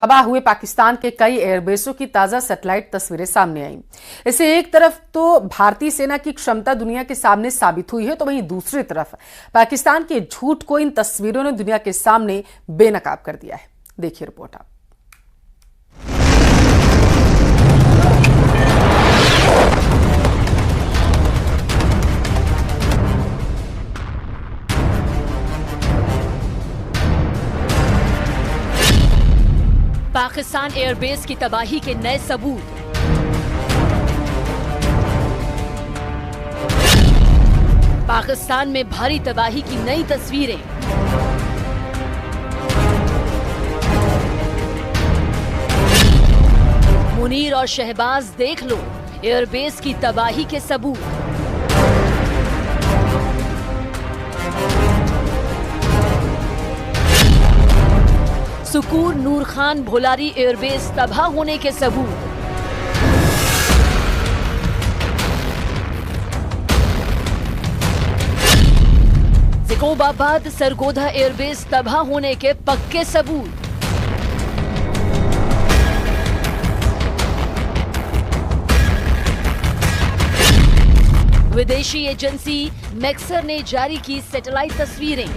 तबाह हुए पाकिस्तान के कई एयरबेसों की ताजा सैटेलाइट तस्वीरें सामने आई। इससे एक तरफ तो भारतीय सेना की क्षमता दुनिया के सामने साबित हुई है, तो वहीं दूसरी तरफ पाकिस्तान के झूठ को इन तस्वीरों ने दुनिया के सामने बेनकाब कर दिया है। देखिए रिपोर्ट आप। पाकिस्तान एयरबेस की तबाही के नए सबूत। पाकिस्तान में भारी तबाही की नई तस्वीरें। मुनीर और शहबाज देख लो एयरबेस की तबाही के सबूत। सुकूर नूर खान भोलारी एयरबेस तबाह होने के सबूत। ज़िकोबाबाद सरगोधा एयरबेस तबाह होने के पक्के सबूत। विदेशी एजेंसी मैक्सर ने जारी की सैटेलाइट तस्वीरें।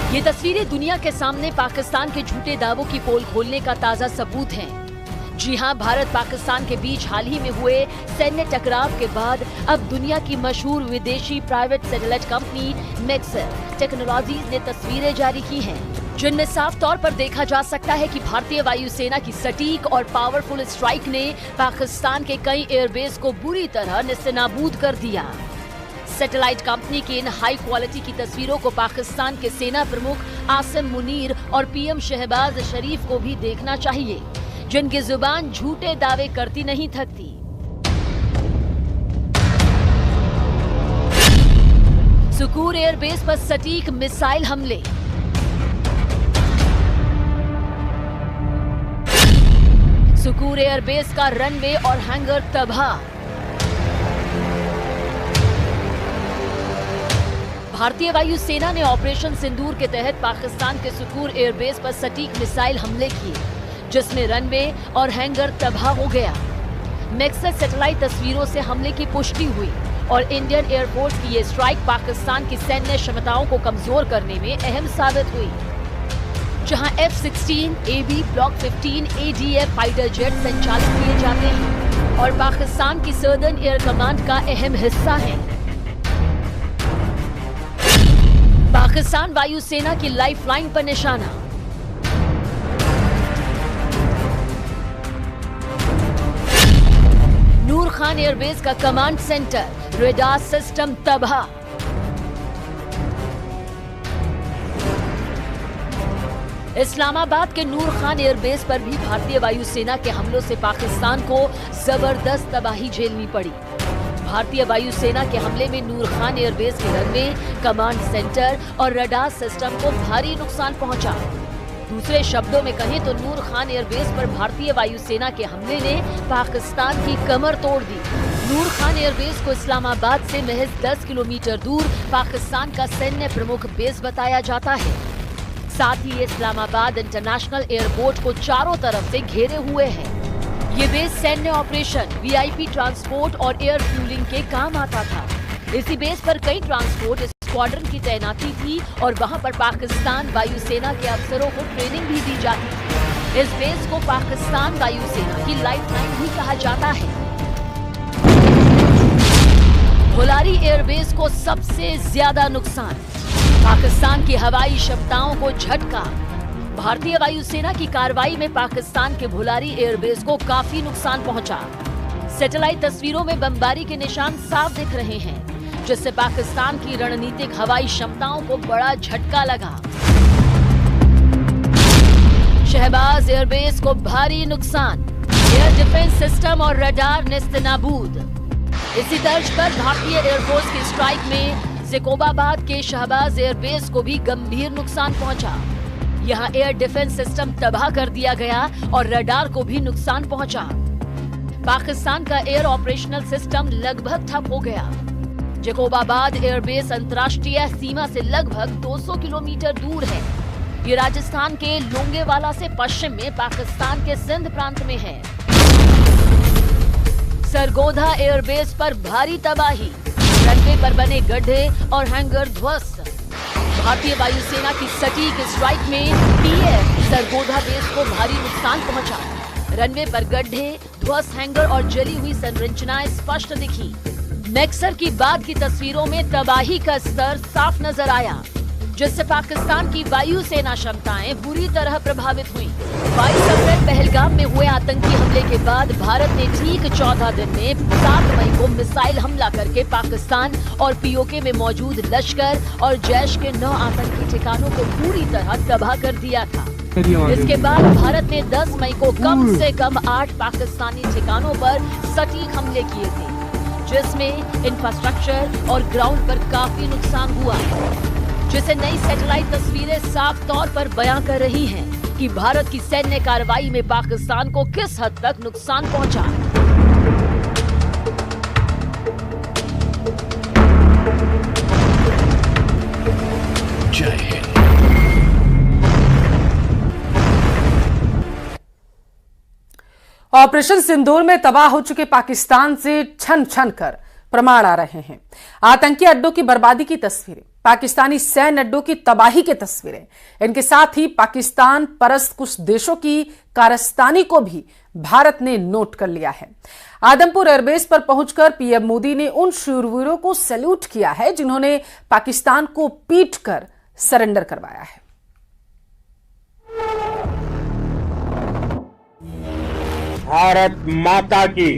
ये तस्वीरें दुनिया के सामने पाकिस्तान के झूठे दावों की पोल खोलने का ताजा सबूत हैं। जी हां, भारत पाकिस्तान के बीच हाल ही में हुए सैन्य टकराव के बाद अब दुनिया की मशहूर विदेशी private satellite company Maxar technologies ने तस्वीरें जारी की हैं, जिनमें साफ तौर पर देखा जा सकता है कि भारतीय वायुसेना की सटीक और पावरफुल स्ट्राइक ने पाकिस्तान के कई एयरबेस को बुरी तरह नेस्तनाबूद कर दिया। सैटेलाइट कंपनी की इन हाई क्वालिटी की तस्वीरों को पाकिस्तान के सेना प्रमुख आसिम मुनीर और पीएम शहबाज शरीफ को भी देखना चाहिए, जिनकी जुबान झूठे दावे करती नहीं थकती। सुकूर एयरबेस पर सटीक मिसाइल हमले। सुकूर एयरबेस का रनवे और हैंगर तबाह। भारतीय वायुसेना ने ऑपरेशन सिंदूर के तहत पाकिस्तान के सुकूर एयरबेस पर सटीक मिसाइल हमले किए, जिसमें रनवे और हैंगर तबाह हो गया। मैक्सर सैटेलाइट तस्वीरों से हमले की पुष्टि हुई और इंडियन एयरफोर्स की ये स्ट्राइक पाकिस्तान की सैन्य क्षमताओं को कमजोर करने में अहम साबित हुई। जहां F-16, AB, Block 15 ADF fighter jet संचालित किए जाते हैं और पाकिस्तान की सदर्न एयर कमांड का अहम हिस्सा है। पाकिस्तान वायुसेना की लाइफलाइन पर निशाना। नूर खान एयरबेस का कमांड सेंटर, रेडार सिस्टम तबाह। इस्लामाबाद के नूर खान एयरबेस पर भी भारतीय वायुसेना के हमलों से पाकिस्तान को जबरदस्त तबाही झेलनी पड़ी। भारतीय वायुसेना के हमले में नूर खान एयरबेस के रनवे, कमांड सेंटर और रडार सिस्टम को भारी नुकसान पहुंचा। दूसरे शब्दों में कहें तो नूर खान एयरबेस पर भारतीय वायुसेना के हमले ने पाकिस्तान की कमर तोड़ दी। नूर खान एयरबेस को इस्लामाबाद से महज 10 किलोमीटर दूर पाकिस्तान का सैन्य प्रमुख बेस बताया जाता है। साथ ही इस्लामाबाद इंटरनेशनल एयरपोर्ट को चारों तरफ से घेरे हुए है। ये बेस सैन्य ऑपरेशन, वीआईपी ट्रांसपोर्ट और एयर फ्यूलिंग के काम आता था। इसी बेस पर कई ट्रांसपोर्ट स्क्वाड्रन की तैनाती थी और वहां पर पाकिस्तान वायुसेना के अफसरों को ट्रेनिंग भी दी जाती थी। इस बेस को पाकिस्तान वायुसेना की लाइफलाइन भी कहा जाता है। भोलारी एयरबेस को सबसे ज्यादा नुकसान। पाकिस्तान की हवाई क्षमताओं को झटका। भारतीय वायुसेना की कार्रवाई में पाकिस्तान के भोलारी एयरबेस को काफी नुकसान पहुंचा। सैटेलाइट तस्वीरों में बमबारी के निशान साफ दिख रहे हैं, जिससे पाकिस्तान की रणनीतिक हवाई क्षमताओं को बड़ा झटका लगा। शहबाज एयरबेस को भारी नुकसान। एयर डिफेंस सिस्टम और रडार नेस्तनाबूद। इसी तर्ज पर भारतीय एयरफोर्स की स्ट्राइक में ज़िकोबाबाद के शहबाज एयरबेस को भी गंभीर नुकसान पहुंचा। यहां एयर डिफेंस सिस्टम तबाह कर दिया गया और रडार को भी नुकसान पहुंचा। पाकिस्तान का एयर ऑपरेशनल सिस्टम लगभग ठप हो गया, जकोबाबाद एयरबेस अंतर्राष्ट्रीय सीमा से लगभग 200 किलोमीटर दूर है। ये राजस्थान के लोंगेवाला से पश्चिम में पाकिस्तान के सिंध प्रांत में है। सरगोधा एयरबेस पर भारी तबाही, रनवे पर बने गड्ढे और हैंगर ध्वस्त। भारतीय वायुसेना की सटीक स्ट्राइक में पीएफ सरगोधा बेस को भारी नुकसान पहुंचा। रनवे पर गड्ढे, ध्वस्त हैंगर और जली हुई संरचनाएं स्पष्ट दिखी। मैक्सर की बाद की तस्वीरों में तबाही का स्तर साफ नजर आया, जिससे पाकिस्तान की वायुसेना क्षमताएं बुरी तरह प्रभावित हुई। 22 अप्रैल पहलगाम में हुए आतंकी हमले के बाद भारत ने ठीक 14 दिन में 7 मई को मिसाइल हमला करके पाकिस्तान और पीओके में मौजूद लश्कर और जैश के 9 आतंकी ठिकानों को पूरी तरह तबाह कर दिया था। इसके बाद भारत ने 10 मई को कम से कम 8 पाकिस्तानी ठिकानों पर सटीक हमले किए थे, जिसमें इंफ्रास्ट्रक्चर और ग्राउंड पर काफी नुकसान हुआ, जिसे नई सैटेलाइट तस्वीरें साफ तौर पर बयां कर रही हैं कि भारत की सैन्य कार्रवाई में पाकिस्तान को किस हद तक नुकसान पहुंचा। जय हिंद। ऑपरेशन सिंदूर में तबाह हो चुके पाकिस्तान से छन छन कर प्रमाण आ रहे हैं। आतंकी अड्डों की बर्बादी की तस्वीरें, पाकिस्तानी सैन्य अड्डों की तबाही की तस्वीरें, इनके साथ ही पाकिस्तान परस्त कुछ देशों की कारस्तानी को भी भारत ने नोट कर लिया है। आदमपुर एयरबेस पर पहुंचकर पीएम मोदी ने उन शूरवीरों को सैल्यूट किया है जिन्होंने पाकिस्तान को पीटकर सरेंडर करवाया है। भारत माता की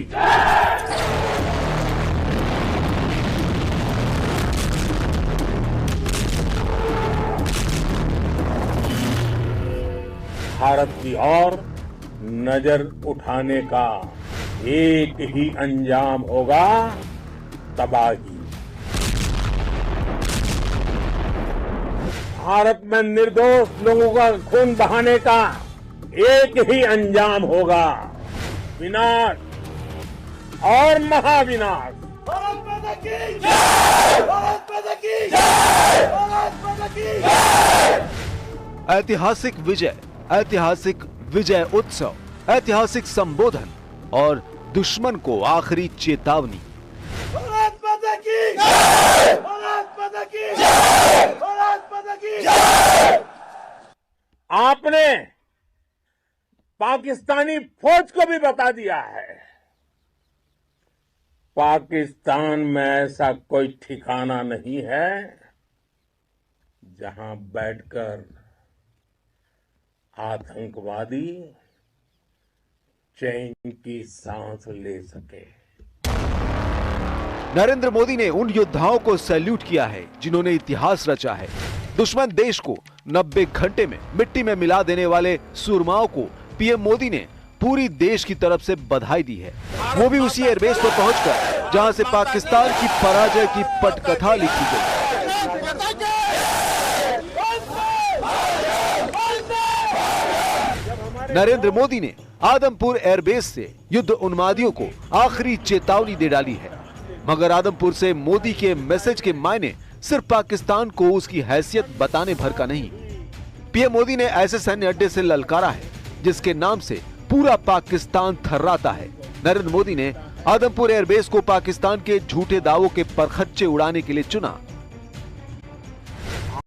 भारत की ओर नजर उठाने का एक ही अंजाम होगा, तबाही। भारत में निर्दोष लोगों का खून बहाने का एक ही अंजाम होगा, विनाश और महाविनाश। भारत माता की जय! भारत माता की जय! भारत माता की जय! ऐतिहासिक विजय, ऐतिहासिक विजय उत्सव, ऐतिहासिक संबोधन और दुश्मन को आखिरी चेतावनी। भारत माता की जय! भारत माता की जय! भारत माता की जय! आपने पाकिस्तानी फौज को भी बता दिया है, पाकिस्तान में ऐसा कोई ठिकाना नहीं है जहां बैठकर आतंकवादी चैन की सांस ले सके। नरेंद्र मोदी ने उन योद्धाओं को सैल्यूट किया है जिन्होंने इतिहास रचा है। दुश्मन देश को 90 घंटे में मिट्टी में मिला देने वाले सूरमाओं को पीएम मोदी ने पूरी देश की तरफ से बधाई दी है, वो भी उसी एयरबेस पर पहुंचकर जहां से पाकिस्तान की पराजय की पटकथा लिखी गई। नरेंद्र मोदी ने आदमपुर एयरबेस से युद्ध उन्मादियों को आखिरी चेतावनी दे डाली है, मगर आदमपुर से मोदी के मैसेज के मायने सिर्फ पाकिस्तान को उसकी हैसियत बताने भर का नहीं। पीएम मोदी ने ऐसे सैन्य अड्डे से ललकारा है जिसके नाम से पूरा पाकिस्तान थर्राता है। नरेंद्र मोदी ने आदमपुर एयरबेस को पाकिस्तान के झूठे दावों के परखच्चे उड़ाने के लिए चुना।